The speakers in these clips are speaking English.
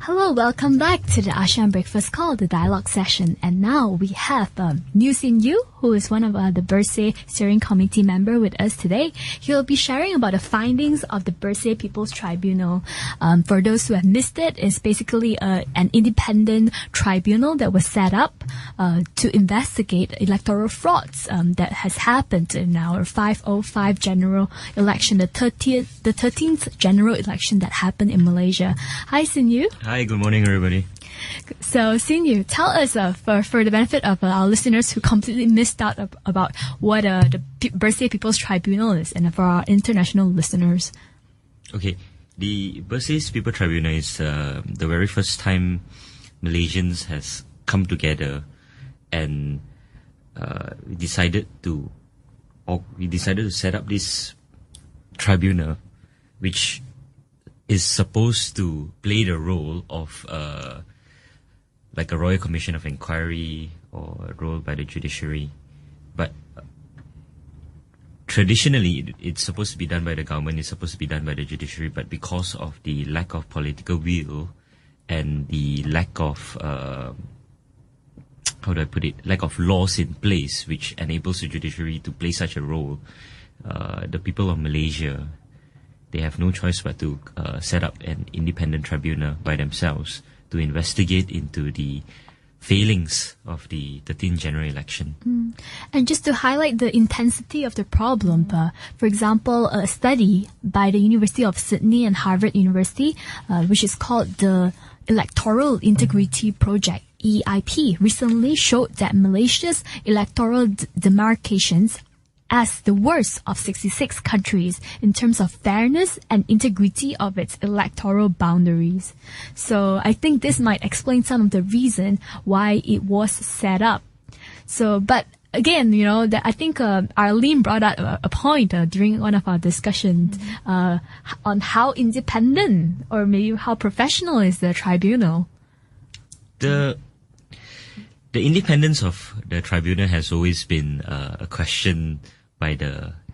Hello, welcome back to the ASEAN Breakfast Call, the dialogue session. And now we have New Sin Yu, who is one of the Bersih Steering Committee member with us today. He'll be sharing about the findings of the Bersih Peoples Tribunal. For those who have missed it, it's basically an independent tribunal that was set up to investigate electoral frauds that has happened in our 505 general election, the 13th general election that happened in Malaysia. Hi, Sin Yu. Hi, good morning, everybody. So, Sin Yu, tell us, for the benefit of our listeners who completely missed out about what the Bersih Peoples Tribunal is, and for our international listeners. Okay, the Bersih Peoples Tribunal is the very first time Malaysians has come together and we decided to set up this tribunal, which is supposed to play the role of like a Royal Commission of Inquiry or a role by the judiciary. But traditionally, it's supposed to be done by the government, it's supposed to be done by the judiciary, but because of the lack of political will and the lack of, lack of laws in place which enables the judiciary to play such a role, the people of Malaysia, they have no choice but to set up an independent tribunal by themselves to investigate into the failings of the 13th general election. And just to highlight the intensity of the problem, for example, a study by the University of Sydney and Harvard University, which is called the Electoral Integrity Project, EIP, recently showed that Malaysia's electoral demarcations as the worst of 66 countries in terms of fairness and integrity of its electoral boundaries. So I think this might explain some of the reason why it was set up. So, but again, I think Arlene brought out a point during one of our discussions on how independent or maybe how professional is the tribunal. The independence of the tribunal has always been a question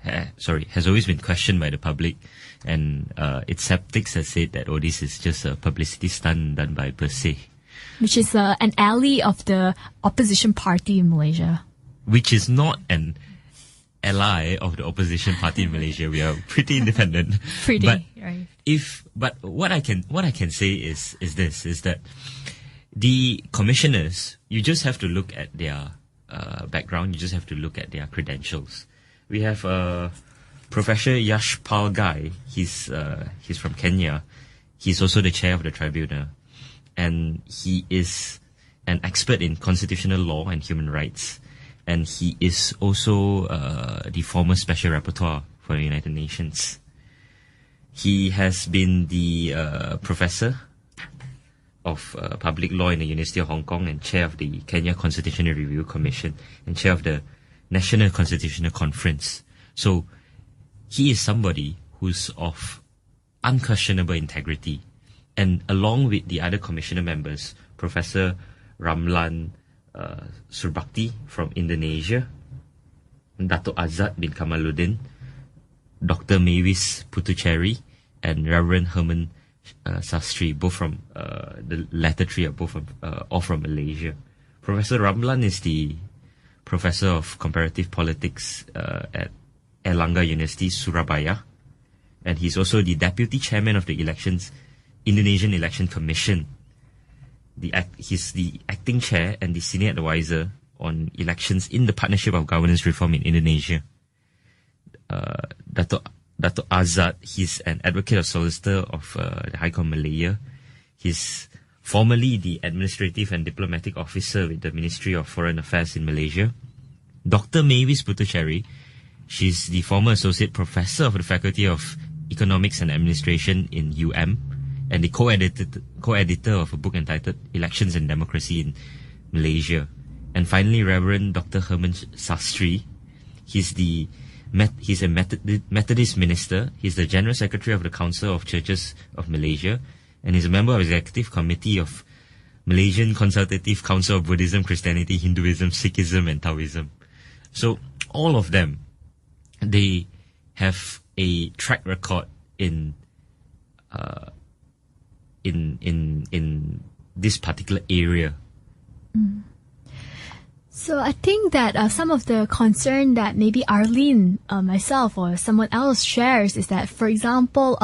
has always been questioned by the public, and its skeptics have said that this is just a publicity stunt done by Bersih, which is an ally of the opposition party in Malaysia. Which is not an ally of the opposition party in Malaysia. We are pretty independent. Right. But what I can say is that the commissioners, you just have to look at their background, you just have to look at their credentials. We have Professor Yashpal Gai. He's from Kenya. He's also the chair of the tribunal, and he is an expert in constitutional law and human rights, and he is also the former special rapporteur for the United Nations. He has been the professor of public law in the University of Hong Kong and chair of the Kenya Constitutional Review Commission and chair of the National Constitutional Conference. So he is somebody who's of unquestionable integrity. And along with the other commissioner members, Professor Ramlan Surbakti from Indonesia, Dato' Azad bin Kamaluddin, Dr. Mavis Putucherry, and Reverend Herman Sastry, both from the latter three are all from Malaysia. Professor Ramlan is the professor of comparative politics at Airlangga University, Surabaya, and he's also the deputy chairman of the Indonesian Election Commission. He's the acting chair and the senior advisor on elections in the Partnership of Governance Reform in Indonesia. Dato' Azad, he's an advocate of solicitor of the High Court Malaya. He's formerly the administrative and diplomatic officer with the Ministry of Foreign Affairs in Malaysia. Dr. Mavis Putucherry, she's the former associate professor of the Faculty of Economics and Administration in UM and the co-editor of a book entitled Elections and Democracy in Malaysia. And finally, Reverend Dr. Herman Sastry, he's a Methodist minister. He's the General Secretary of the Council of Churches of Malaysia, and he's a member of the Executive Committee of Malaysian Consultative Council of Buddhism, Christianity, Hinduism, Sikhism, and Taoism. So all of them, they have a track record in this particular area. So I think that some of the concern that maybe Arlene, myself, or someone else shares is that, for example,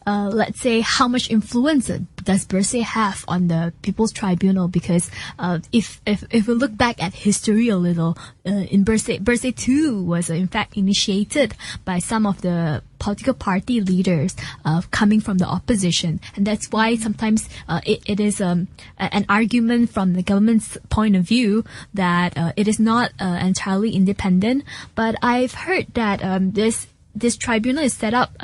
let's say how much influence does Bersih have on the People's Tribunal? Because if we look back at history a little, in Bersih too was in fact initiated by some of the political party leaders coming from the opposition, and that's why sometimes it is an argument from the government's point of view that it is not entirely independent. But I've heard that this tribunal is set up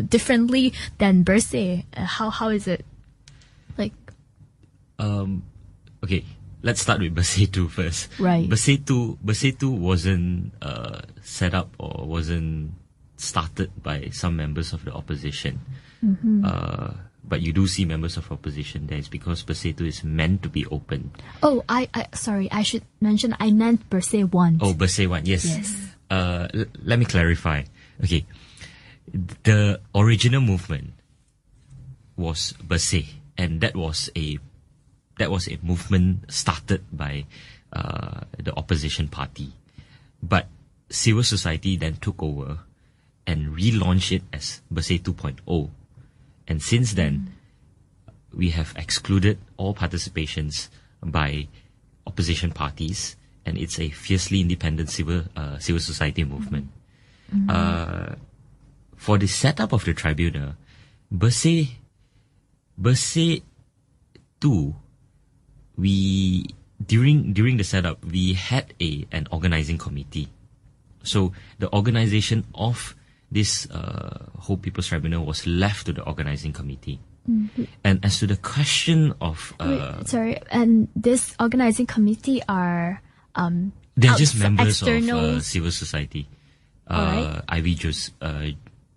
differently than Bersih. How is it like? Okay, let's start with Bersih 2 first. Right. Bersih 2 wasn't set up or wasn't started by some members of the opposition. But you do see members of opposition there. It's because Bersih 2 is meant to be open. Oh, sorry, I should mention I meant Bersih 1. Oh, Bersih 1, yes. Yes. Let me clarify. Okay, the original movement was Bersih, and that was a movement started by the opposition party. But civil society then took over and relaunched it as Bersih 2.0. And since then, we have excluded all participations by opposition parties, and it's a fiercely independent civil society movement. For the setup of the tribunal, Bersih 2, during the setup, we had an organizing committee. So the organization of this whole People's Tribunal was left to the organizing committee. And as to the question of... and this organizing committee are... they're just members of civil society. Right. Ivy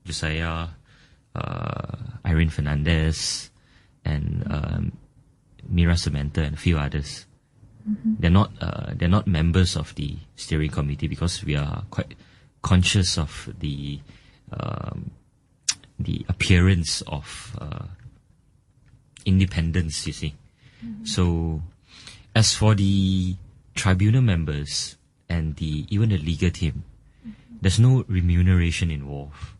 Josiah, Irene Fernandez, and Mira Samantha, and a few others. They're not members of the steering committee because we are quite conscious of the appearance of independence, you see. So, as for the tribunal members and even the legal team, there's no remuneration involved.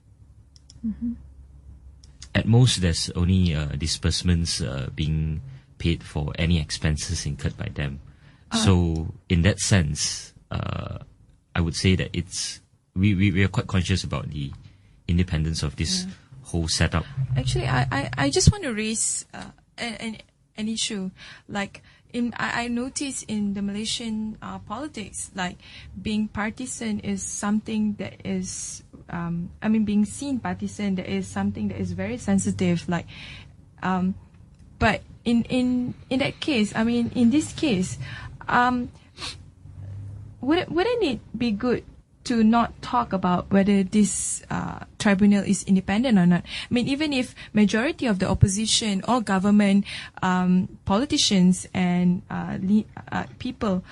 At most, there's only disbursements being paid for any expenses incurred by them. So, in that sense, I would say that we are quite conscious about the independence of this whole setup. Actually, I just want to raise an issue. Like, I notice in the Malaysian politics, like being partisan is something that is, being seen partisan, that is something that is very sensitive. Like, but in that case, in this case, wouldn't it be good to not talk about whether this tribunal is independent or not? Even if majority of the opposition or government politicians and people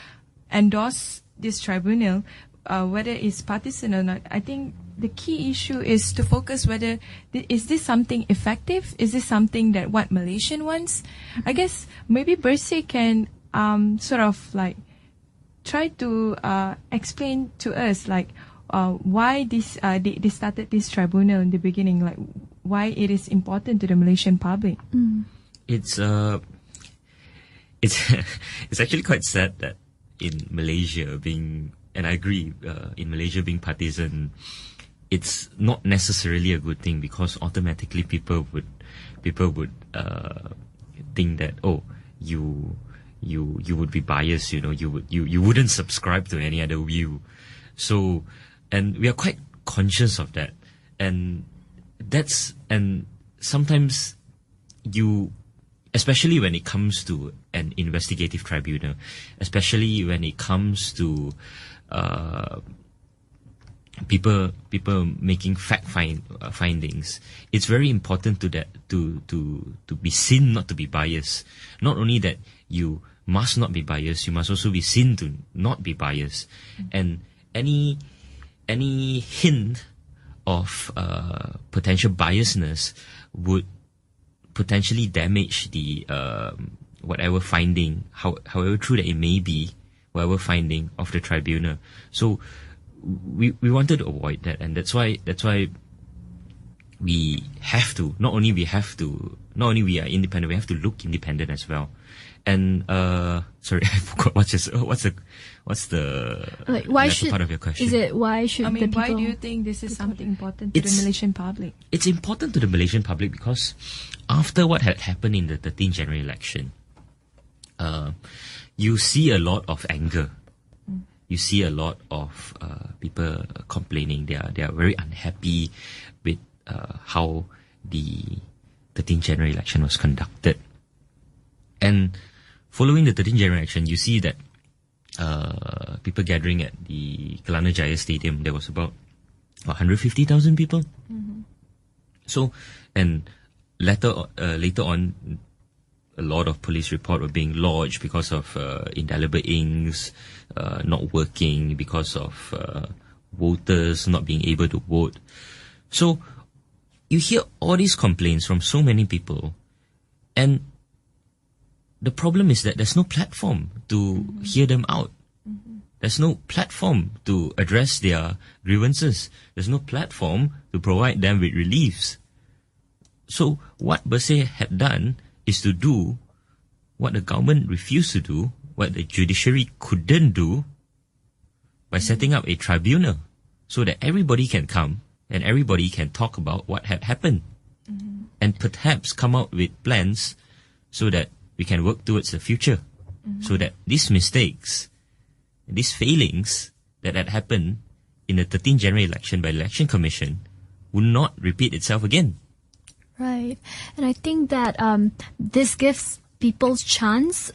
endorse this tribunal, whether it's partisan or not, I think the key issue is to focus whether is this something effective? Is this something that what Malaysian wants? I guess maybe Bersih can sort of like try to explain to us like why this they started this tribunal in the beginning, like why it is important to the Malaysian public. It's actually quite sad that in Malaysia being, and I agree, in Malaysia being partisan, it's not necessarily a good thing, because automatically people would think that, oh, you would be biased, you wouldn't subscribe to any other view. So, and we are quite conscious of that, and sometimes especially when it comes to an investigative tribunal, especially when it comes to people making findings, it's very important to be seen not to be biased. Not only that, you must not be biased, you must also be seen to not be biased. And any hint of potential biasness would potentially damage the whatever finding, however true that it may be, whatever finding of the tribunal. So we wanted to avoid that, and that's why we have to not only we are independent, we have to look independent as well. And sorry, I forgot what's the like, why should, part of your question? Is it why should the people? Why do you think this is something important to the Malaysian public? It's important to the Malaysian public because after what had happened in the 13th January election, you see a lot of anger. You see a lot of people complaining. They are very unhappy with how the 13th January election was conducted. And following the 13th January election, you see that people gathering at the Kelana Jaya Stadium, there was about 150,000 people. Mm-hmm. So, and later on, a lot of police reports were being lodged because of indelible inks not working, because of voters not being able to vote. So, you hear all these complaints from so many people, and the problem is that there's no platform to hear them out. Mm-hmm. There's no platform to address their grievances. There's no platform to provide them with reliefs. So what Bersih had done is to do what the government refused to do, what the judiciary couldn't do, by setting up a tribunal so that everybody can come and everybody can talk about what had happened, and perhaps come out with plans so that we can work towards the future, so that these mistakes, these failings that had happened in the 13th January election by the Election Commission would not repeat itself again. Right. And I think that this gives people's chance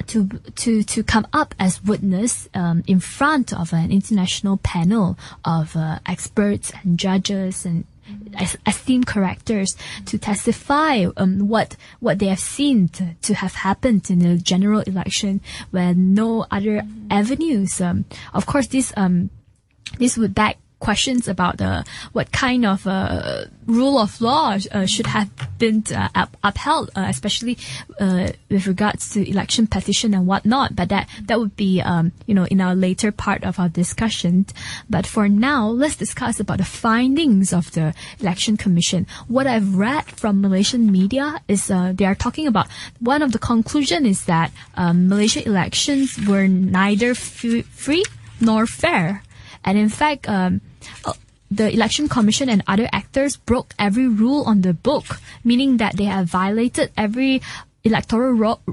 to come up as witness in front of an international panel of experts and judges and esteemed characters to testify what they have seen to have happened in the general election, where no other avenues. Of course, this would beg questions about what kind of rule of law should have been upheld, especially with regards to election petition and whatnot. But that would be in our later part of our discussion. But for now, let's discuss about the findings of the Election Commission. What I've read from Malaysian media is they are talking about, one of the conclusion is that Malaysia elections were neither free nor fair. And in fact, the Election Commission and other actors broke every rule on the book, meaning that they have violated every electoral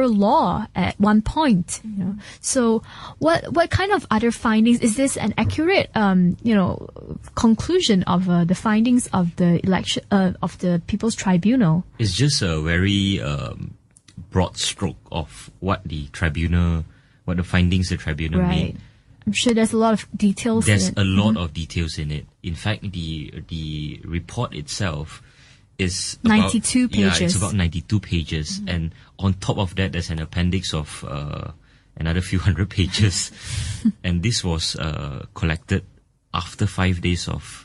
law at one point. So, what kind of other findings is this? An accurate, conclusion of the findings of the election of the People's Tribunal? It's just a very broad stroke of what the findings the tribunal made. I'm sure there's a lot of details in it. There's a lot of details in it. In fact, the report itself is 92 pages. Yeah, it's about 92 pages. And on top of that, there's an appendix of another few hundred pages. And this was collected after 5 days of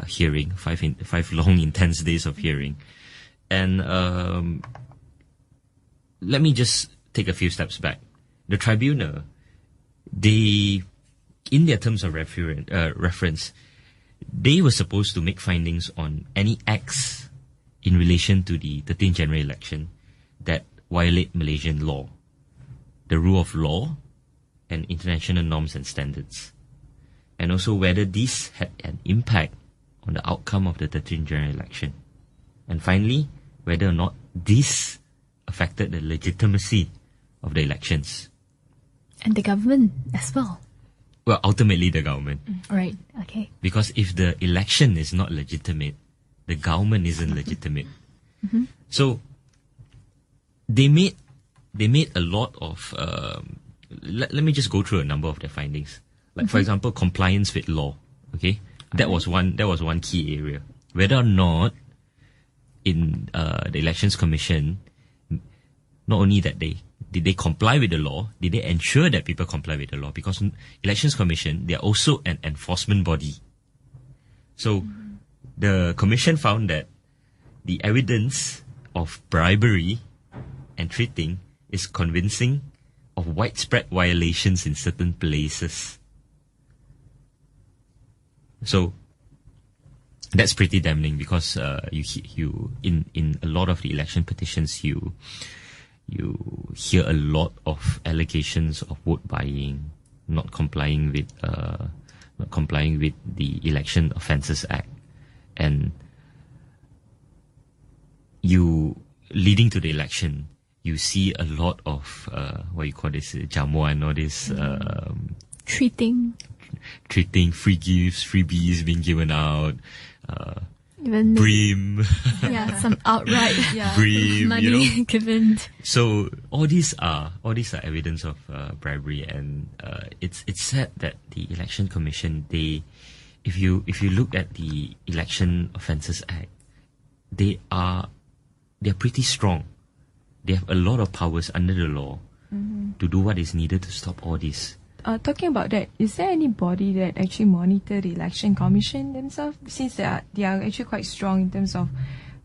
hearing, five long, intense days of hearing. And let me just take a few steps back. The tribunal, they, in their terms of reference, they were supposed to make findings on any acts in relation to the 13th January election that violate Malaysian law, the rule of law, and international norms and standards, and also whether these had an impact on the outcome of the 13th January election, and finally, whether or not this affected the legitimacy of the elections. And the government as well. Well, ultimately the government. Right, okay. Because if the election is not legitimate, the government isn't legitimate. So, they made a lot of... let me just go through a number of their findings. Like, for example, compliance with law. Okay? That was one key area. Whether or not in the Elections Commission, not only that did they comply with the law? Did they ensure that people comply with the law? Because Elections Commission, they are also an enforcement body. So, the Commission found that the evidence of bribery and treating is convincing of widespread violations in certain places. So that's pretty damning, because you in a lot of the election petitions you hear a lot of allegations of vote buying, not complying with the Election Offences Act, and leading to the election, you see a lot of what you call this jamuan, or this Treating free gifts, freebies being given out, even brim, some outright brim, money given. So all these are evidence of bribery, and it's sad that the Election Commission, if you look at the Election Offences Act, they're pretty strong. They have a lot of powers under the law to do what is needed to stop all this. Talking about that, is there any body that actually monitor the Election Commission themselves? Since they are actually quite strong in terms of,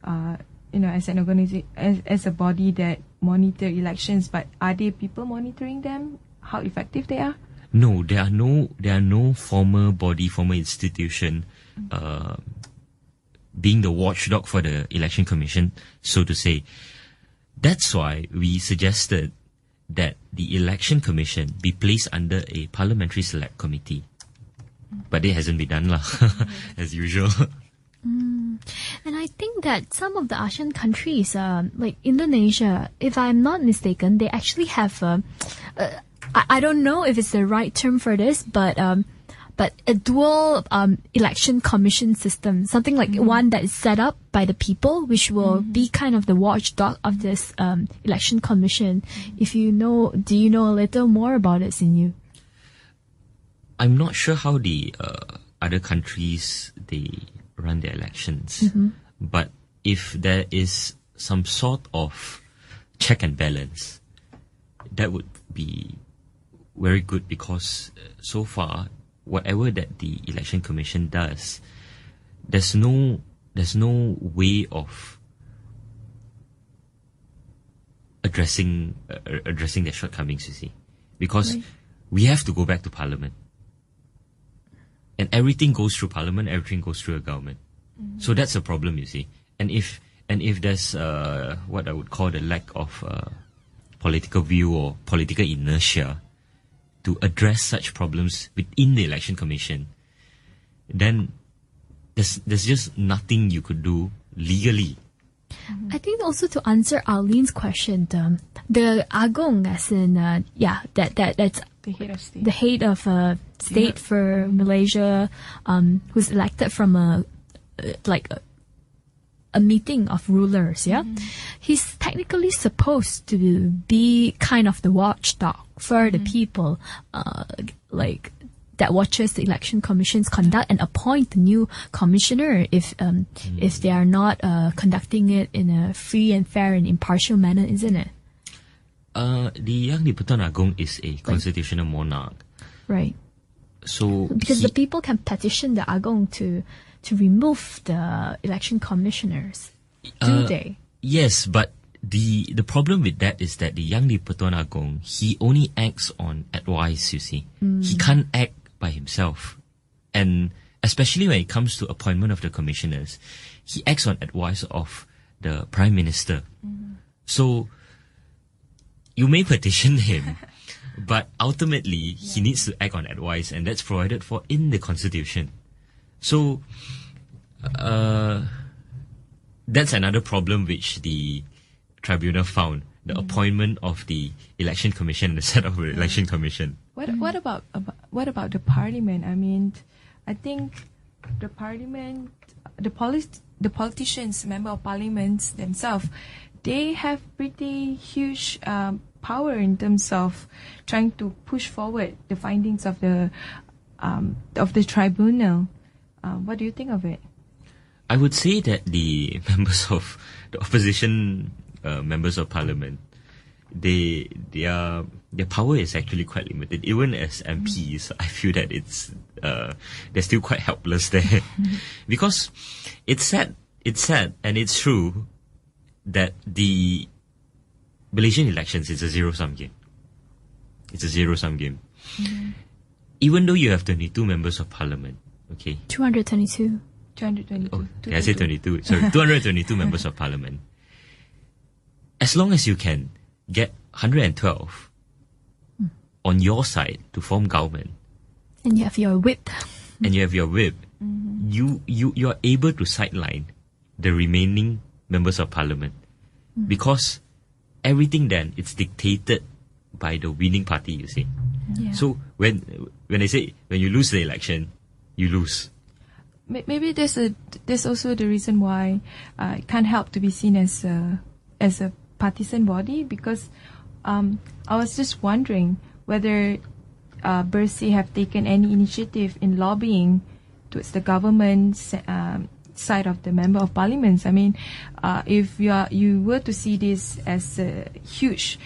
as an organization, as a body that monitor elections, but are there people monitoring them? How effective they are? No, there are no formal body, formal institution, being the watchdog for the Election Commission, so to say. That's why we suggested that the Election Commission be placed under a parliamentary select committee. But it hasn't been done, as usual. And I think that some of the ASEAN countries, like Indonesia, if I'm not mistaken, they actually have, I don't know if it's the right term for this, but a dual election commission system, something like one that is set up by the people, which will be kind of the watchdog of this election commission. If you know, do you know a little more about it, Sinyu? I'm not sure how the other countries they run their elections, but if there is some sort of check and balance, that would be very good, because so far, whatever that the Election Commission does, there's no way of addressing their shortcomings, you see, because we have to go back to Parliament, and everything goes through Parliament, everything goes through a government. So that's a problem, you see. And if there's what I would call the lack of political view or political inertia to address such problems within the Election Commission, then there's just nothing you could do legally. I think also to answer Arlene's question, the Agong, as in that's The head of state. the head of state for Malaysia, who's elected from a meeting of rulers. He's technically supposed to be kind of the watchdog for the people, that watches the Election Commission's conduct and appoint the new commissioner if they are not conducting it in a free and fair and impartial manner, isn't it? The Yang di-Pertuan Agong is a constitutional monarch. Right. So because the people can petition the Agong to remove the election commissioners, do they? Yes, but the problem with that is that the Yang di-Pertuan Agong, he only acts on advice, you see. He can't act by himself. And especially when it comes to appointment of the commissioners, he acts on advice of the Prime Minister. So you may petition him, but ultimately he needs to act on advice, and that's provided for in the Constitution. So that's another problem which the tribunal found, the appointment of the Election Commission and the set of the Election Commission. What about the Parliament? I mean, I think the Parliament, the politicians, member of Parliament themselves, they have pretty huge power in terms of trying to push forward the findings of the tribunal. What do you think of it? I would say that the members of the opposition, members of Parliament, their power is actually quite limited. Even as MPs, I feel that they're still quite helpless there, because it's sad, and it's true that the Malaysian elections, it's a zero-sum game. It's a zero-sum game. Even though you have 22 members of parliament, okay? 222. 222. Oh, did I say 22? Sorry, 222 members of parliament. As long as you can get 112 on your side to form government, And you have your whip. and you have your whip, you are able to sideline the remaining members of parliament, because everything then it's dictated by the winning party, you see. Yeah. So when they say when you lose the election, you lose. Maybe there's also the reason why it can't help to be seen as a partisan body, because I was just wondering whether Bersih have taken any initiative in lobbying towards the government side of the member of parliaments. I mean, if you were to see this as a huge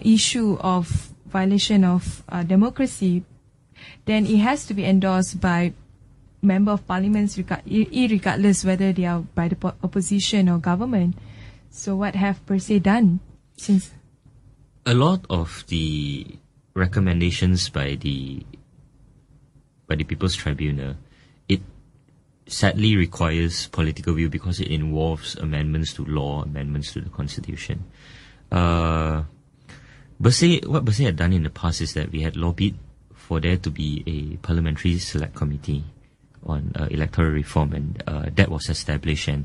issue of violation of democracy, then it has to be endorsed by member of parliaments, irregardless whether they are by the opposition or government. So what have Bersih done since? A lot of the recommendations by the People's Tribunal, it sadly requires political will because it involves amendments to law, amendments to the constitution. What Bersih had done in the past is that we had lobbied for there to be a parliamentary select committee on electoral reform, and that was established, and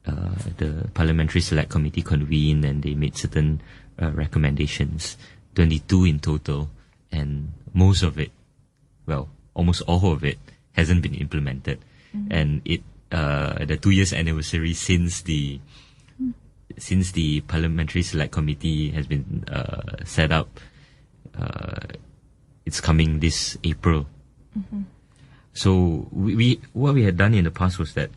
the parliamentary select committee convened and they made certain recommendations, 22 in total, and most of it, well, almost all of it hasn't been implemented. And it the 2 years anniversary since the parliamentary select committee has been set up, it's coming this April. So what we had done in the past was that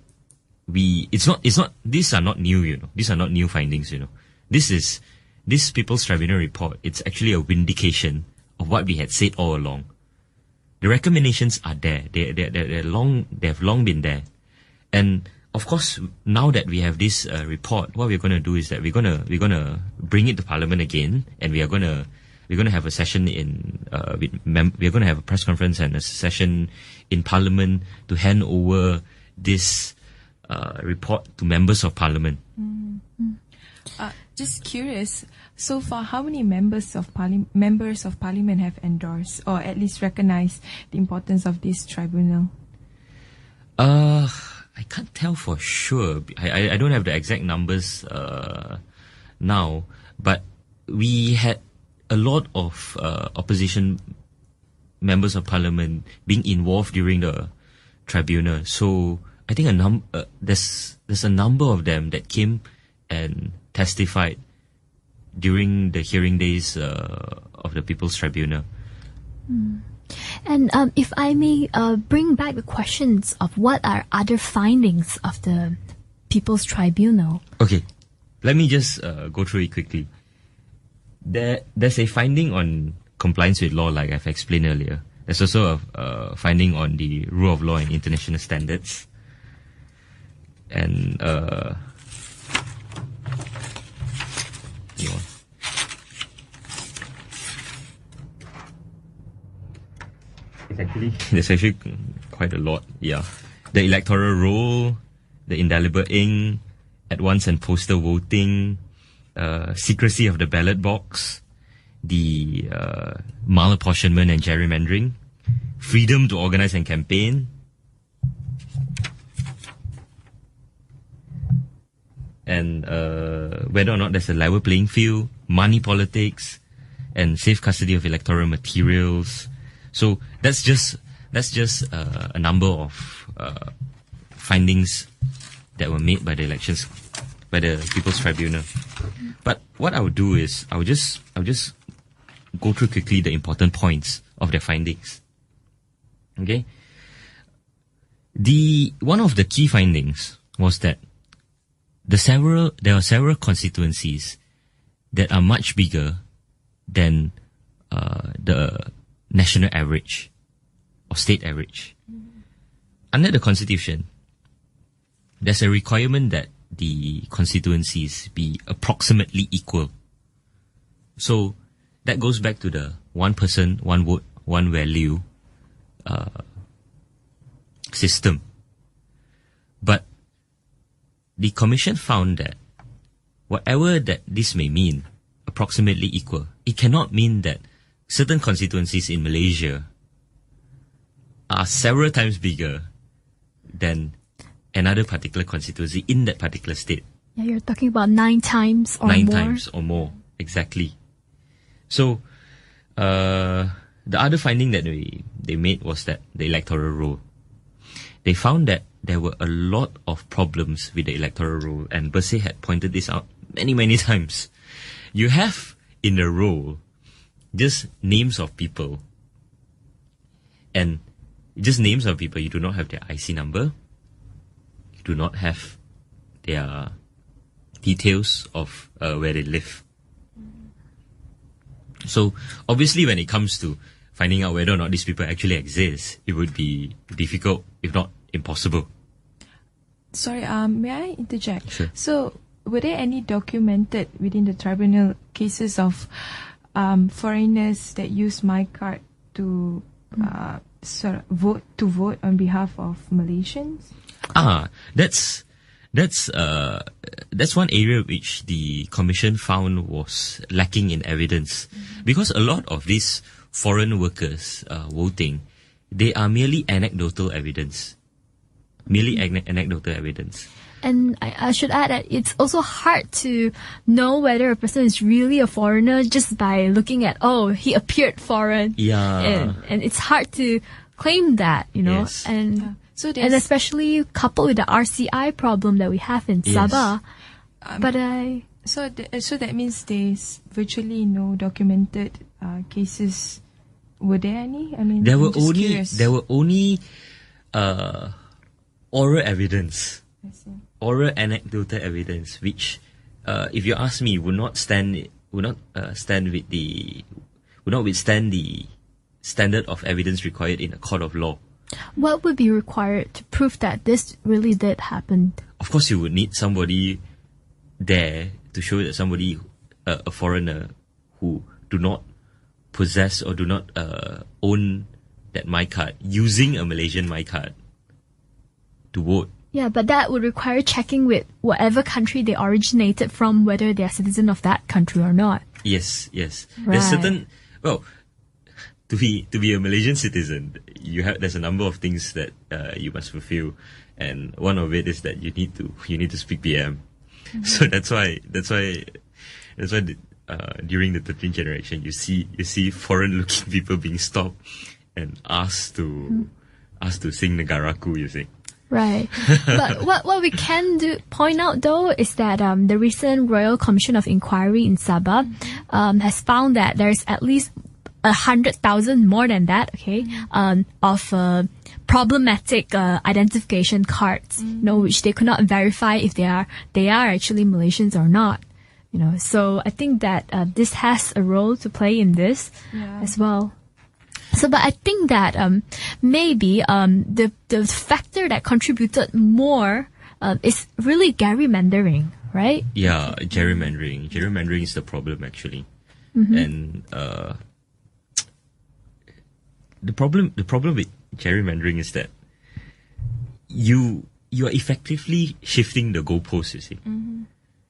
it's not these are not new, you know. These are not new findings, you know. This People's Tribunal report, it's actually a vindication of what we had said all along. The recommendations are there. They have long been there. And of course, now that we have this report, what we're going to do is that we're going to bring it to Parliament again, and we're going to have a session we're going to have a press conference and a session in Parliament to hand over this report to members of Parliament. Just curious, so far, how many members of Parliament have endorsed or at least recognized the importance of this tribunal? I can't tell for sure. I don't have the exact numbers now, but we had a lot of opposition members of Parliament being involved during the tribunal. So I think there's a number of them that came and testified during the hearing days of the People's Tribunal. And if I may bring back the questions of what are other findings of the People's Tribunal. Okay, let me just go through it quickly. There's a finding on compliance with law, like I've explained earlier. There's also a finding on the rule of law and international standards. And there's actually quite a lot. Yeah, the electoral roll, the indelible ink, at-once and postal voting, secrecy of the ballot box, the malapportionment and gerrymandering, freedom to organize and campaign, and whether or not there's a level playing field, money politics, and safe custody of electoral materials. So that's just a number of findings that were made by the People's Tribunal. But what I would do is I'll just go through quickly the important points of their findings. Okay. One of the key findings was that there are several constituencies that are much bigger than the national average or state average. Under the Constitution, there's a requirement that the constituencies be approximately equal. So that goes back to the one person, one vote, one value system. But the commission found that whatever that this may mean, approximately equal, it cannot mean that certain constituencies in Malaysia are several times bigger than another particular constituency in that particular state. Yeah, you're talking about 9 times or more. 9 times or more, exactly. So, the other finding that they made was that the electoral roll. They found that there were a lot of problems with the electoral roll, and Bersih had pointed this out many, many times. You have in the roll just names of people, and just names of people. You do not have their IC number. You do not have their details of where they live. So obviously when it comes to finding out whether or not these people actually exist, it would be difficult, if not impossible. Sorry, may I interject? Sure. So, were there any documented within the tribunal cases of foreigners that use my card to vote on behalf of Malaysians? That's one area which the commission found was lacking in evidence, because a lot of these foreign workers voting, they are merely anecdotal evidence. Anecdotal evidence. And I should add that it's also hard to know whether a person is really a foreigner just by looking at, oh, he appeared foreign. Yeah. And it's hard to claim that, you know. Yes. And So and especially coupled with the RCI problem that we have in Sabah. So that means there's virtually no documented cases. Were there any? I mean, there were I'm just only curious. there were only oral evidence, I see. oral anecdotal evidence, which, if you ask me, would not withstand the standard of evidence required in a court of law. What would be required to prove that this really did happen? Of course, you would need somebody there to show that somebody, a foreigner who do not possess or do not own that my card, using a Malaysian my card to vote. Yeah, but that would require checking with whatever country they originated from, whether they're citizen of that country or not. Yes. Right. There's certain, well, to be a Malaysian citizen, there's a number of things that you must fulfill, and one of it is that you need to speak PM. Mm-hmm. So that's why during the 13th generation, you see foreign-looking people being stopped and asked to sing Negaraku, you see. Right. But what we can point out though is that the recent Royal Commission of Inquiry in Sabah has found that there's at least 100,000, more than that, of problematic identification cards, which they could not verify if they are actually Malaysians or not. So I think that this has a role to play in this as well. So, but I think that maybe the factor that contributed more is really gerrymandering, right? Yeah, gerrymandering. Gerrymandering is the problem actually, and the problem with gerrymandering is that you are effectively shifting the goalposts. You see,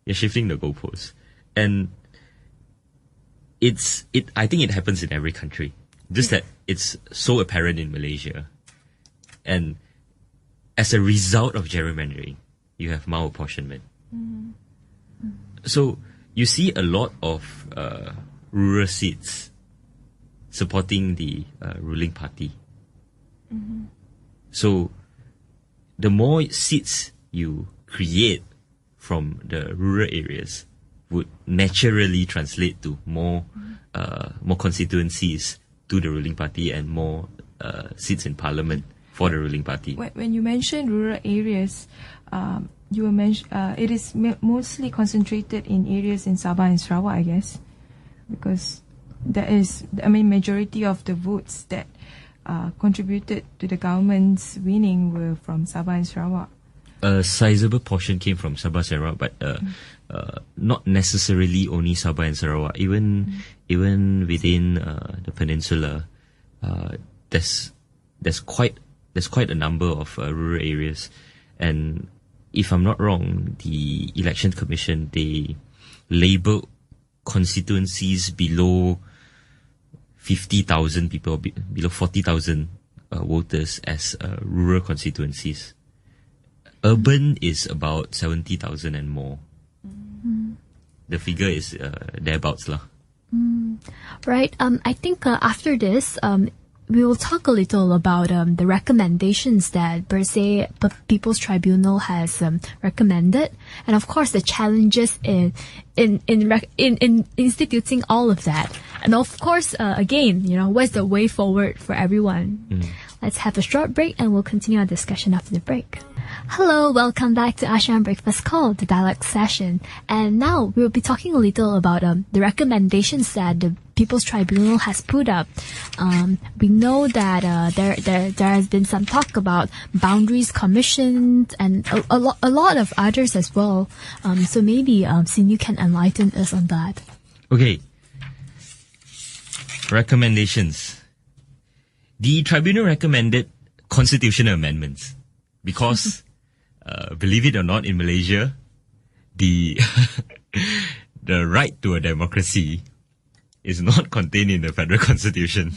you're shifting the goalposts, and I think it happens in every country. Just that it's so apparent in Malaysia. And as a result of gerrymandering, you have malapportionment. So you see a lot of rural seats supporting the ruling party. So the more seats you create from the rural areas would naturally translate to more constituencies to the ruling party and more seats in parliament for the ruling party. When you mention rural areas, you were it is mostly concentrated in areas in Sabah and Sarawak, I guess, because that is, majority of the votes that contributed to the government's winning were from Sabah and Sarawak. a sizable portion came from Sabah Sarawak, but not necessarily only Sabah and Sarawak. Even within the peninsula, there's quite a number of rural areas, and if I'm not wrong, the Election Commission, they labelled constituencies below 50,000 people, below 40,000 voters as rural constituencies. Urban is about 70,000 and more. The figure is thereabouts lah. Right. I think after this, we will talk a little about the recommendations that Bersih Peoples Tribunal has recommended, and of course the challenges in instituting all of that, and of course again, what's the way forward for everyone. Let's have a short break, and we'll continue our discussion after the break. Hello, welcome back to ASEAN Breakfast Call, the dialogue session. And now we'll be talking a little about the recommendations that the People's Tribunal has put up. We know that there has been some talk about boundaries commissions and a lot of others as well. So maybe Sin, you can enlighten us on that. Okay. Recommendations. The tribunal recommended constitutional amendments because, believe it or not, in Malaysia, the the right to a democracy is not contained in the federal constitution.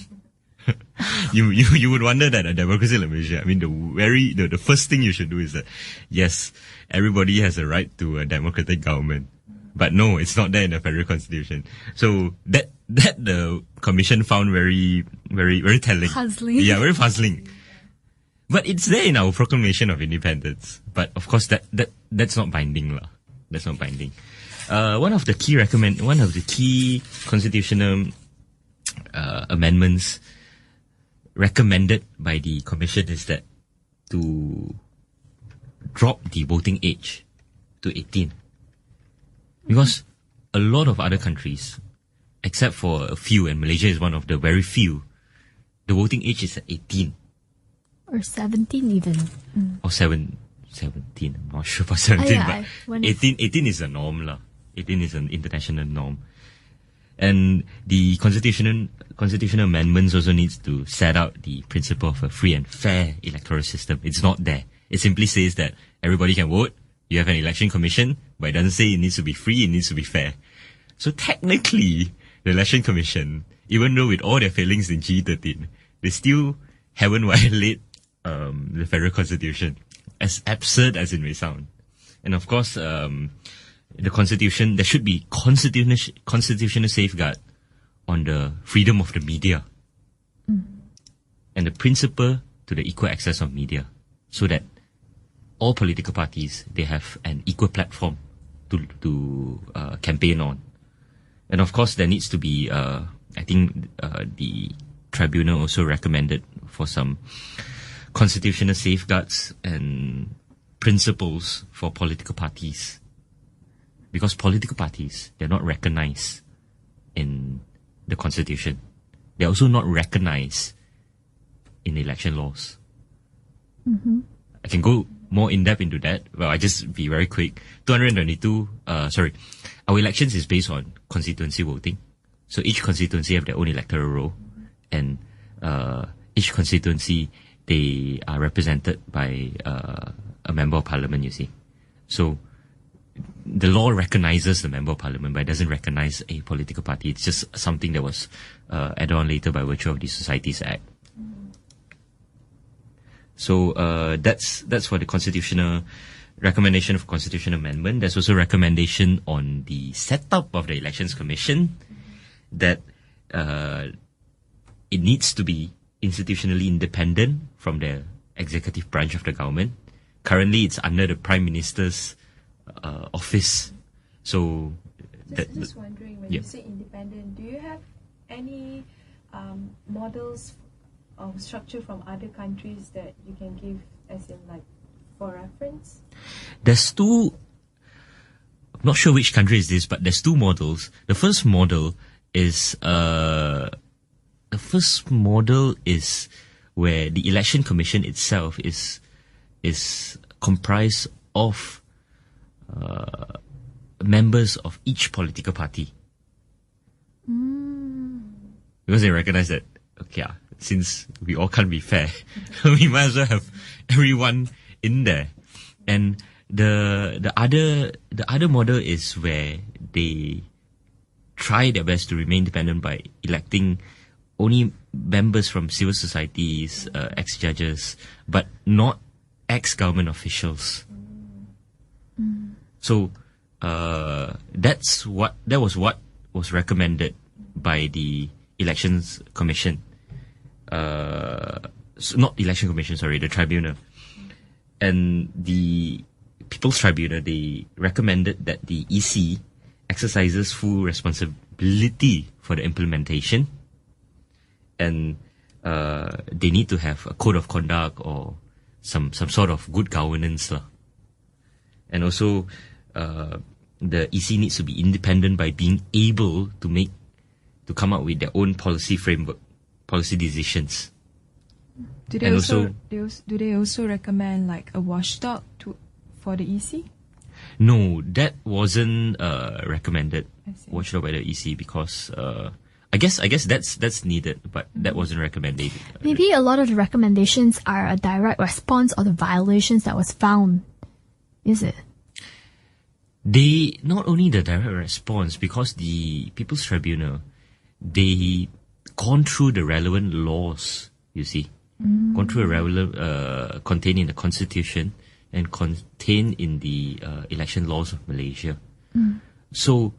You would wonder that a democracy like Malaysia, I mean, the first thing you should do is that, yes, everybody has a right to a democratic government. But no, it's not there in the federal constitution. So that the commission found very, very, very telling. Puzzling. Yeah, very puzzling. But it's there in our Proclamation of Independence. But of course, that's not binding lah. That's not binding. One of the key constitutional amendments recommended by the commission is that to drop the voting age to 18. Because a lot of other countries, except for a few, and Malaysia is one of the very few, the voting age is at 18. Or 17 even. Or 17. I'm not sure about 17, but 18 is a norm lah. 18 is an international norm. And the constitutional amendments also needs to set out the principle of a free and fair electoral system. It's not there. It simply says that everybody can vote. You have an election commission, but it doesn't say it needs to be free, it needs to be fair. So technically, the election commission, even though with all their failings in G13, they still haven't violated the federal constitution, as absurd as it may sound. And of course, the constitution, there should be constitutional safeguard on the freedom of the media and the principle to the equal access of media, so that all political parties, they have an equal platform to campaign on. And of course, there needs to be, I think the tribunal also recommended for some constitutional safeguards and principles for political parties. Because political parties, they're not recognized in the constitution. They're also not recognized in election laws. I can go more in-depth into that. Well, I just be very quick. 222, our elections is based on constituency voting. So each constituency have their own electoral roll. And each constituency, they are represented by a member of parliament, you see. So the law recognizes the member of parliament, but it doesn't recognize a political party. It's just something that was added on later by virtue of the Societies Act. So that's for the constitutional recommendation of constitutional amendment. There's also recommendation on the setup of the Elections Commission, that it needs to be institutionally independent from the executive branch of the government. Currently, it's under the Prime Minister's office. So just wondering, when you say independent, do you have any models of structure from other countries that you can give as in like for reference? There's two, I'm not sure which country is this, but there's two models. The first model is where the election commission itself is comprised of members of each political party. Because they recognize that, okay, since we all can't be fair, we might as well have everyone in there. And the other model is where they try their best to remain independent by electing only members from civil societies, ex-judges, but not ex-government officials. So that was what was recommended by the Elections Commission. Not Election Commission, sorry, the Tribunal. And the People's Tribunal, they recommended that the EC exercises full responsibility for the implementation, and they need to have a code of conduct or some sort of good governance lah. And also the EC needs to be independent by being able to come up with their own policy framework, policy decisions. Do they also recommend like a watchdog for the EC? No, that wasn't recommended. Watchdog by the EC because I guess that's needed, but that wasn't recommended. Maybe a lot of the recommendations are a direct response of the violations that was found. Is it? They not only the direct response, because the People's Tribunal, they gone through the relevant laws, you see. Gone through the relevant, contained in the Constitution and contained in the election laws of Malaysia. So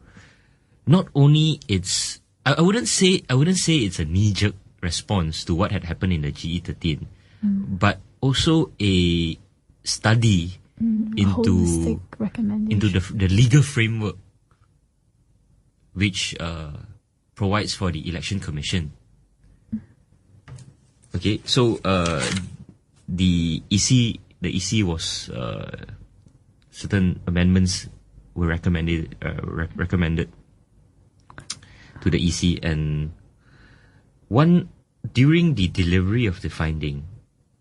not only it's, I wouldn't say it's a knee-jerk response to what had happened in the GE13, but also a study into the legal framework which provides for the Election Commission. Okay, so the EC was certain amendments were recommended to the EC, and one during the delivery of the finding,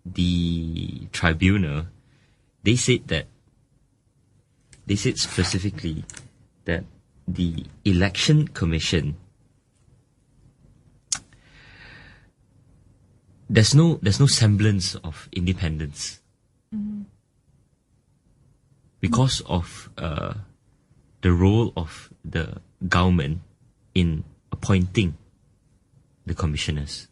the tribunal, they said specifically that the Election Commission, there's no semblance of independence because of the role of the government in appointing the commissioners.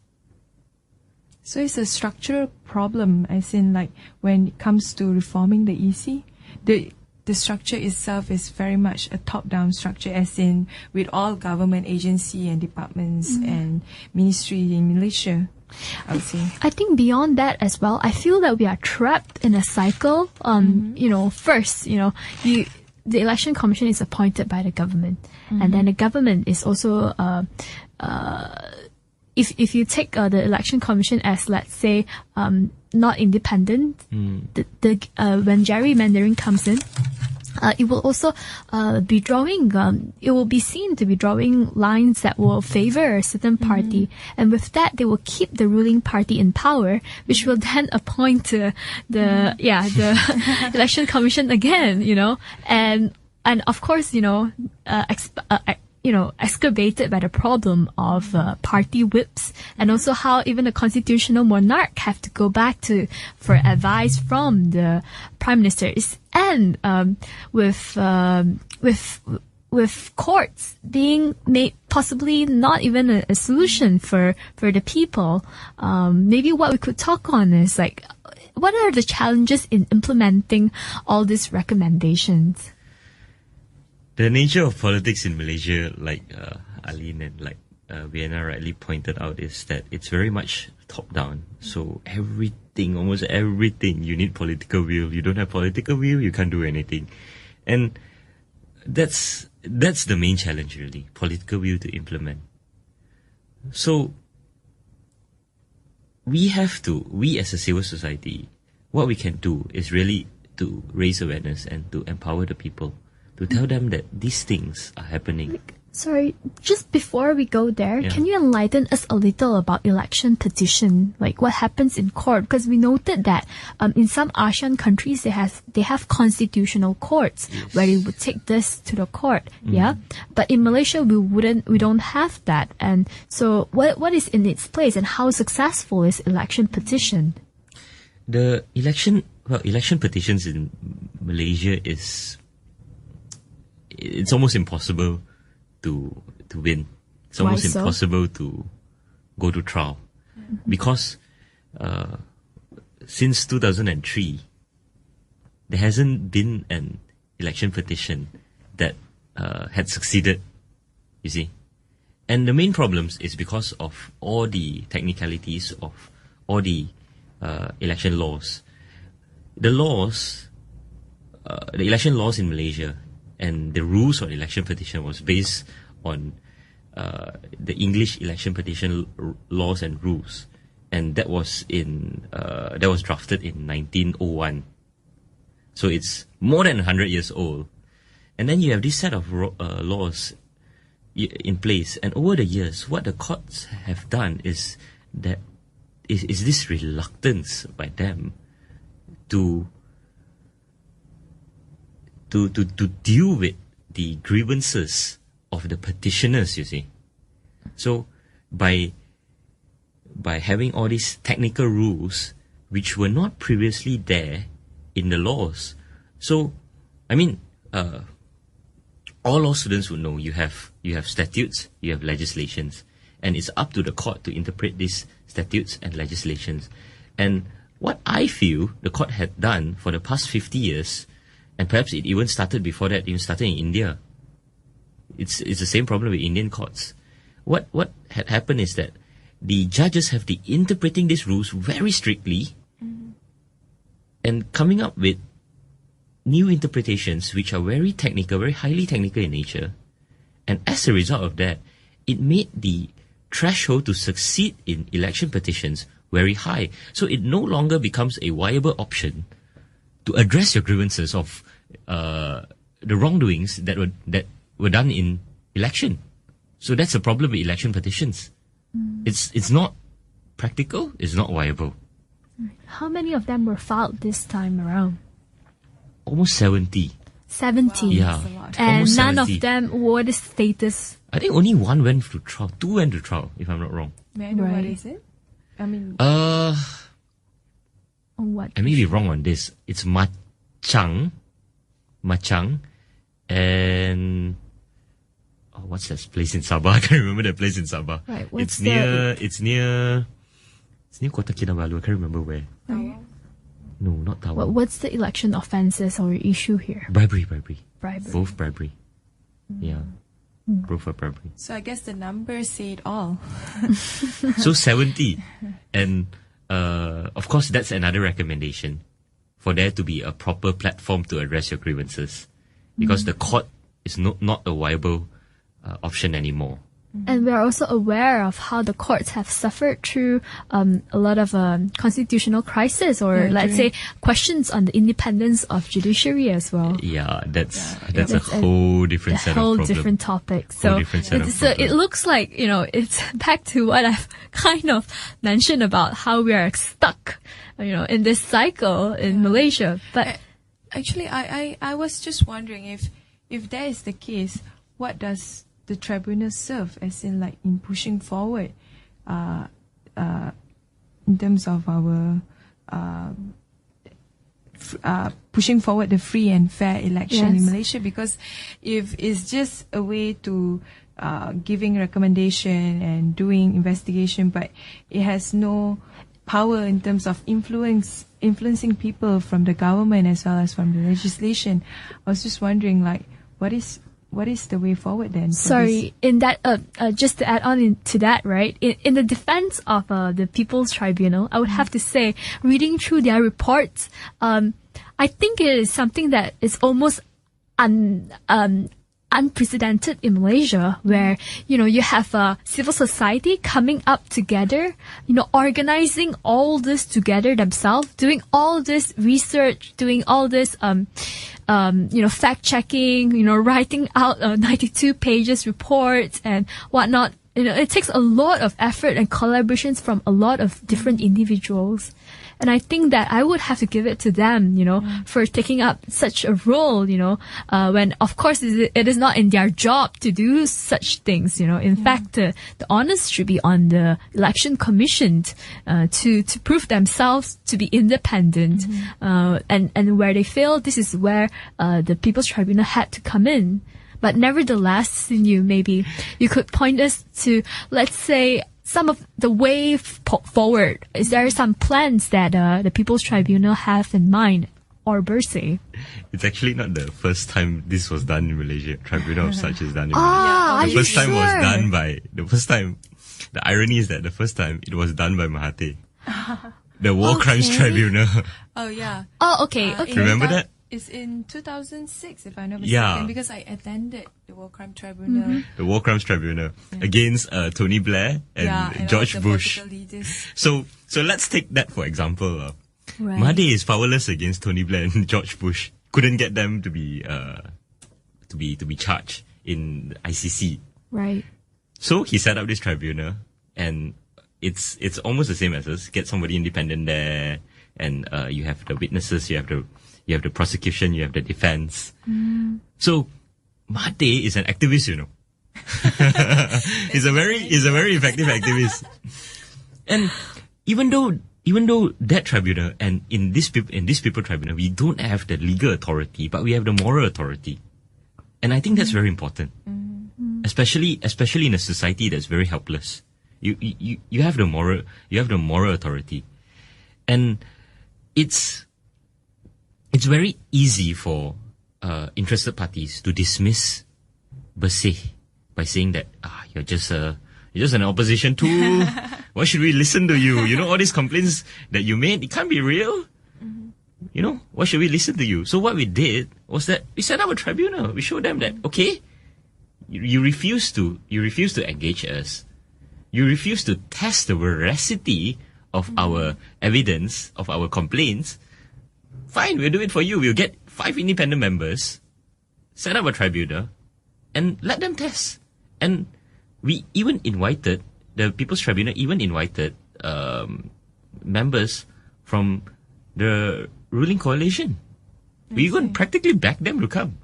So it's a structural problem, as in like when it comes to reforming the EC, the structure itself is very much a top-down structure, as in with all government agency and departments and ministry in Malaysia, I would say. I think beyond that as well, I feel that we are trapped in a cycle. First, the Election Commission is appointed by the government, and then the government is also if you take the Election Commission as, let's say, not independent, when gerrymandering comes in, it will also be drawing, it will be seen to be drawing lines that will favor a certain party. And with that, they will keep the ruling party in power, which will then appoint the Election Commission again, and of course, exacerbated by the problem of party whips, and also how even the constitutional monarch have to go back for advice from the prime ministers, and with courts being made possibly not even a solution for the people. Maybe what we could talk on is like, what are the challenges in implementing all these recommendations? The nature of politics in Malaysia, like Aline and like Vienna rightly pointed out, is that it's very much top-down. So almost everything, you need political will. You don't have political will, you can't do anything. And that's the main challenge, really, political will to implement. So we as a civil society, what we can do is really to raise awareness and to empower the people, to tell them that these things are happening. Sorry, just before we go there, can you enlighten us a little about election petition? Like what happens in court? Because we noted that in some ASEAN countries they have constitutional courts where you would take this to the court. Yeah, but in Malaysia we don't have that. And so what is in its place, and how successful is election petition? The election petitions in Malaysia it's almost impossible to win. It's almost impossible to go to trial because since 2003 there hasn't been an election petition that had succeeded, you see. And the main problems is because of all the technicalities of all the election laws. The election laws in Malaysia and the rules on election petition was based on the English election petition laws and rules, and that was drafted in 1901. So it's more than 100 years old, and then you have this set of laws in place. And over the years, what the courts have done is this reluctance by them to deal with the grievances of the petitioners, you see. So by having all these technical rules which were not previously there in the laws. So I mean all law students would know you have statutes, you have legislations, and it's up to the court to interpret these statutes and legislations. And what I feel the court had done for the past 50 years, and perhaps it even started before that, even started in India. It's the same problem with Indian courts. What had happened is that the judges have been interpreting these rules very strictly and coming up with new interpretations which are very technical, very highly technical in nature. And as a result of that, it made the threshold to succeed in election petitions very high. So it no longer becomes a viable option to address your grievances of the wrongdoings that were done in election. So that's the problem with election petitions. It's not practical, it's not viable. How many of them were filed this time around? Almost 70. 70? Wow, yeah. And none 70. of them, what is status? I think only one went to trial. 2 went to trial, if I'm not wrong. May I know what is it? I mean... what? I may be wrong on this. It's Machang, and what's that place in Sabah? I can't remember that place in Sabah. Right. It's near Kota Kinabalu. I can't remember where. No, not Tawau. What's the election offences or issue here? Bribery. Both bribery. Yeah. Both are bribery. So I guess the numbers say it all. So 70. And of course, that's another recommendation, for there to be a proper platform to address your grievances, because the court is not a viable option anymore. And we are also aware of how the courts have suffered through a lot of constitutional crisis, or let's say questions on the independence of judiciary as well. Yeah, that's a whole different set of problems. A whole different topic. So it looks like, it's back to what I've kind of mentioned about how we are stuck, in this cycle in Malaysia. But actually, I was just wondering if that is the case, what does the tribunal serve, as in like in pushing forward in terms of our pushing forward the free and fair election in Malaysia? Because if it's just a way to giving recommendation and doing investigation, but it has no power in terms of influencing people from the government as well as from the legislation, I was just wondering, like, what is the way forward then? Sorry, in that, just to add on to that, right? In the defense of the People's Tribunal, I would have to say, reading through their reports, I think it is something that is almost unprecedented in Malaysia, where, you have civil society coming up together, organizing all this together themselves, doing all this research, doing all this, fact checking, writing out 92 pages reports and whatnot. It takes a lot of effort and collaborations from a lot of different individuals. And I think that I would have to give it to them, for taking up such a role, when of course it is not in their job to do such things, In fact, the onus should be on the election commission, to prove themselves to be independent. And where they fail, this is where, the People's Tribunal had to come in. But nevertheless, maybe you could point us to, let's say, some of the way forward. Is there some plans that the People's Tribunal have in mind, or Bersih? It's actually not the first time this was done in Malaysia. Tribunal of such is done in Malaysia. The first time was done by, the irony is that the first time it was done by Mahathir. The War Crimes Tribunal. Oh, yeah. Oh, okay. Remember that? It's in 2006, if I'm not mistaken, because I attended the War Crimes Tribunal. The War Crimes Tribunal against Tony Blair and George Bush. So let's take that for example. Right. Mahathir is powerless against Tony Blair and George Bush. Couldn't get them to be charged in ICC. Right. So he set up this tribunal, and it's almost the same as us. Get somebody independent there, and you have the witnesses, you have the prosecution, you have the defense. So Mahathir is an activist, He's a very effective activist. And even though that tribunal, and in this people tribunal, we don't have the legal authority, but we have the moral authority. And I think that's very important. Especially in a society that's very helpless. You have the moral authority. And it's very easy for interested parties to dismiss Bersih by saying that you're just an opposition tool. Why should we listen to you? All these complaints that you made, it can't be real. Why should we listen to you? So what we did was that we set up a tribunal. We showed them that, okay, you refuse to engage us. You refuse to test the veracity of our evidence, of our complaints. Fine, we'll do it for you. We'll get 5 independent members, set up a tribunal, and let them test. And we even invited, the People's Tribunal even invited members from the ruling coalition. We even practically begged them to come.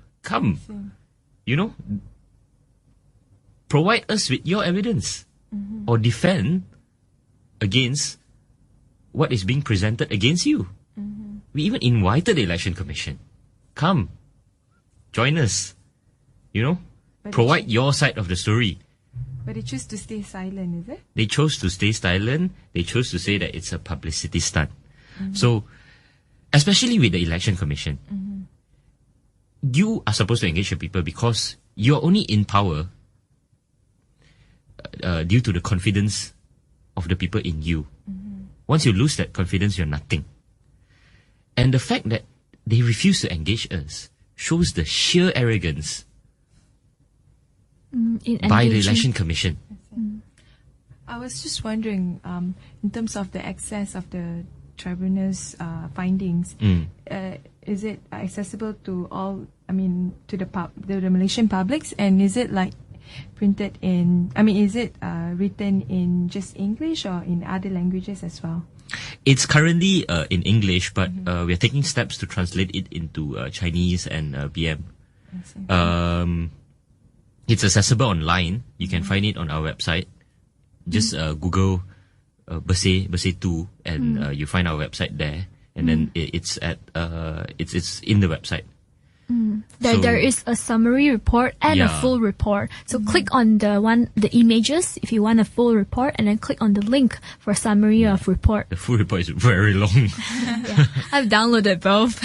Provide us with your evidence or defend against what is being presented against you. We even invited the Election Commission. Come. Join us. Provide your side of the story. But they choose to stay silent, is it? They chose to stay silent. They chose to say that it's a publicity stunt. So, especially with the Election Commission, you are supposed to engage the people because you're only in power due to the confidence of the people in you. Once you lose that confidence, you're nothing. And the fact that they refuse to engage us shows the sheer arrogance by the Election Commission. I was just wondering, in terms of the access of the tribunal's findings, is it accessible to all? To the Malaysian publics, and is it printed in? Is it written in just English or in other languages as well? It's currently in English, but we're taking steps to translate it into Chinese and BM. It's accessible online. You can find it on our website. Just Google Bersih 2 and you find our website there. And then it's in the website. There is a summary report and a full report. So click on the images if you want a full report, and then click on the link for a summary of report. The full report is very long. I've downloaded both.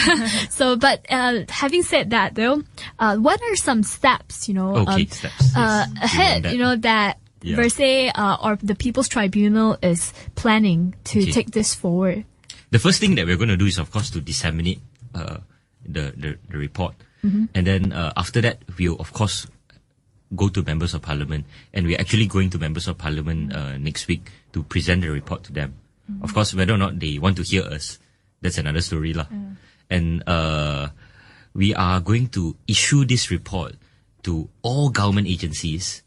So, but having said that, though, what are some steps, steps ahead, that Bersih or the People's Tribunal is planning to take this forward? The first thing that we're going to do is, of course, to disseminate the report. And then after that, we'll of course go to members of parliament, and we're actually going to members of parliament next week to present the report to them. Of course, whether or not they want to hear us, that's another story lah. And we are going to issue this report to all government agencies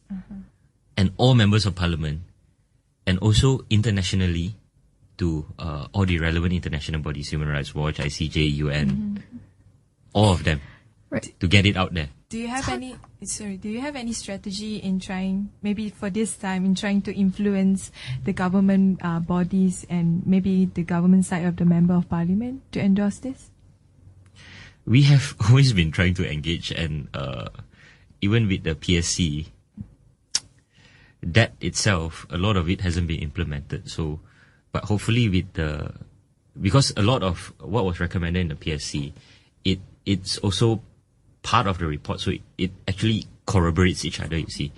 and all members of parliament, and also internationally to all the relevant international bodies, Human Rights Watch, ICJ, UN, all of them, to get it out there. Do you have any? Sorry, do you have any strategy in trying, maybe for this time, in trying to influence the government bodies and maybe the government side of the member of parliament to endorse this? We have always been trying to engage, and even with the PSC, that itself, a lot of it hasn't been implemented. So, but hopefully because a lot of what was recommended in the PSC, it's also part of the report, so it actually corroborates each other, you see.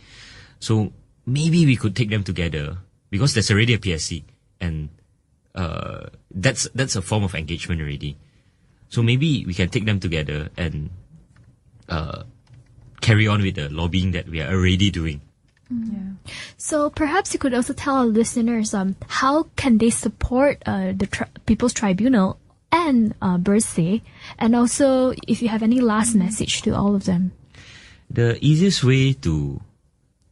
So maybe we could take them together, because there's already a PSC, and that's a form of engagement already. So maybe we can take them together and carry on with the lobbying that we are already doing. So perhaps you could also tell our listeners how can they support the People's Tribunal and Bersih, and also if you have any last message to all of them. The easiest way to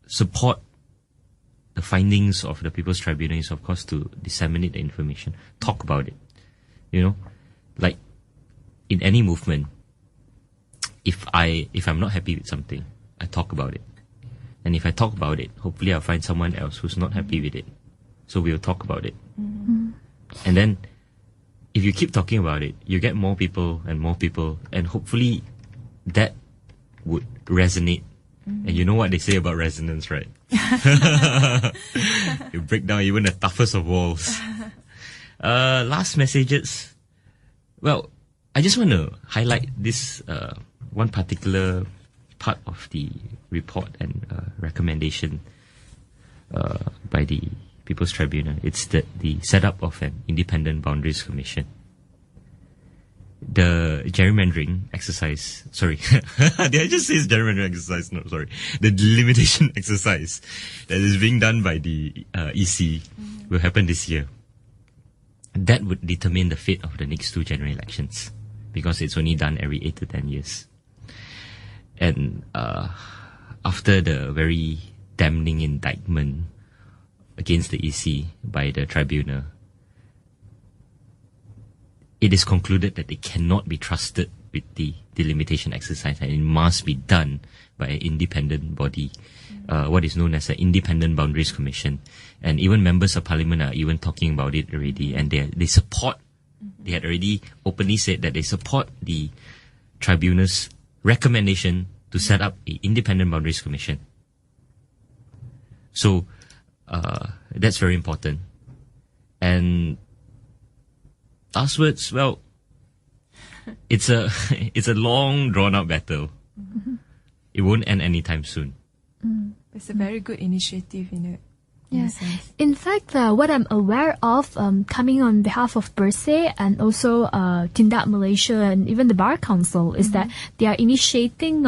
support the findings of the People's Tribunal is, of course, to disseminate the information, talk about it. You know, like in any movement, if I'm not happy with something, I talk about it. And if I talk about it, hopefully I'll find someone else who's not happy with it. So we'll talk about it. And then if you keep talking about it, you get more people, and hopefully that would resonate. And you know what they say about resonance, right? You break down even the toughest of walls. Last messages. Well, I just want to highlight this one particular part of the report and recommendation by the People's Tribunal. It's the setup of an independent boundaries commission. The gerrymandering exercise, sorry, did I just say it's gerrymandering exercise? No, sorry. The delimitation exercise that is being done by the EC will happen this year. That would determine the fate of the next two general elections, because it's only done every 8 to 10 years. And after the very damning indictment against the EC by the tribunal, it is concluded that they cannot be trusted with the delimitation exercise, and it must be done by an independent body, what is known as an Independent Boundaries Commission. And even members of parliament are even talking about it already, and they support, they had already openly said that they support the tribunal's recommendation to set up an Independent Boundaries Commission. So that's very important. And last words, well, it's a long drawn out battle. It won't end anytime soon. It's a very good initiative in a sense. In fact, what I'm aware of, coming on behalf of Bersih and also Tindak Malaysia and even the Bar Council, is that they are initiating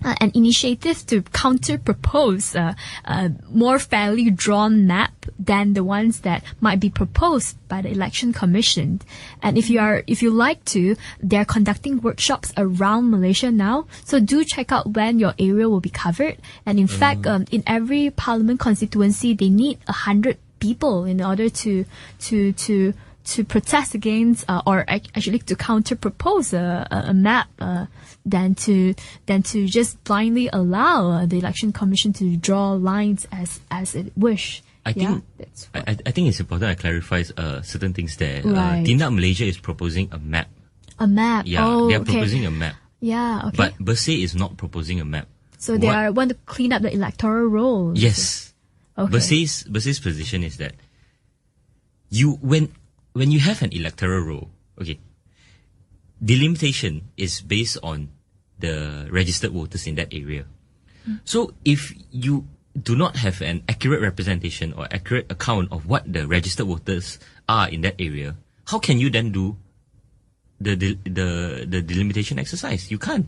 an initiative to counter-propose a more fairly drawn map than the ones that might be proposed by the Election Commission. And if you like to, they're conducting workshops around Malaysia now. So do check out when your area will be covered. And in fact, in every parliament constituency, they need 100 people in order to protest against or actually to counter-propose a map than to just blindly allow the Election Commission to draw lines as it wish. I think it's important I clarify certain things there. Right. Tindak Malaysia is proposing a map. A map. Yeah, they are proposing a map. Yeah, okay. But Bersih is not proposing a map. So they want to clean up the electoral rolls. Yes. Okay. Bersih's position is that when you have an electoral roll, okay, delimitation is based on the registered voters in that area. So if you do not have an accurate representation or accurate account of what the registered voters are in that area, how can you then do the delimitation exercise. You can't.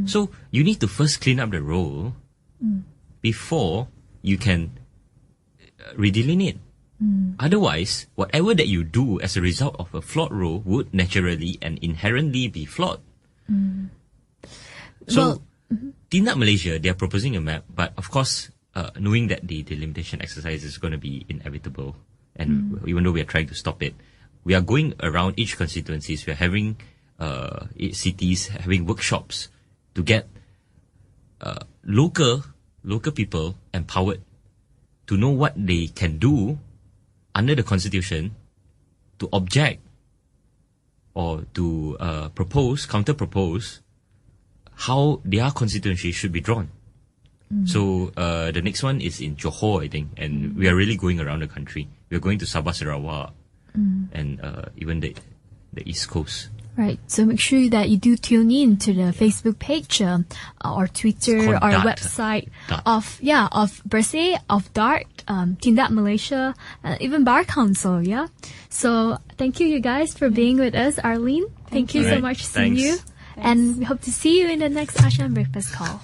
So you need to first clean up the role before you can redelineate. Otherwise, whatever that you do as a result of a flawed role would naturally and inherently be flawed. So, Tindak Malaysia, they are proposing a map, but of course, knowing that the delimitation exercise is going to be inevitable, and even though we are trying to stop it, we are going around each constituencies. We are having cities having workshops to get local people empowered to know what they can do under the constitution to object or to counter-propose how their constituency should be drawn. So the next one is in Johor, I think, and we are really going around the country. We are going to Sabah, Sarawak, and even the East Coast. Right. So make sure that you do tune in to the Facebook page, or Twitter, or website of Bersih, of DART, Tindak Malaysia, even Bar Council. Yeah. So thank you guys for being with us, Arlene. Thank you so much. Seeing you. And we hope to see you in the next ASEAN Breakfast Call.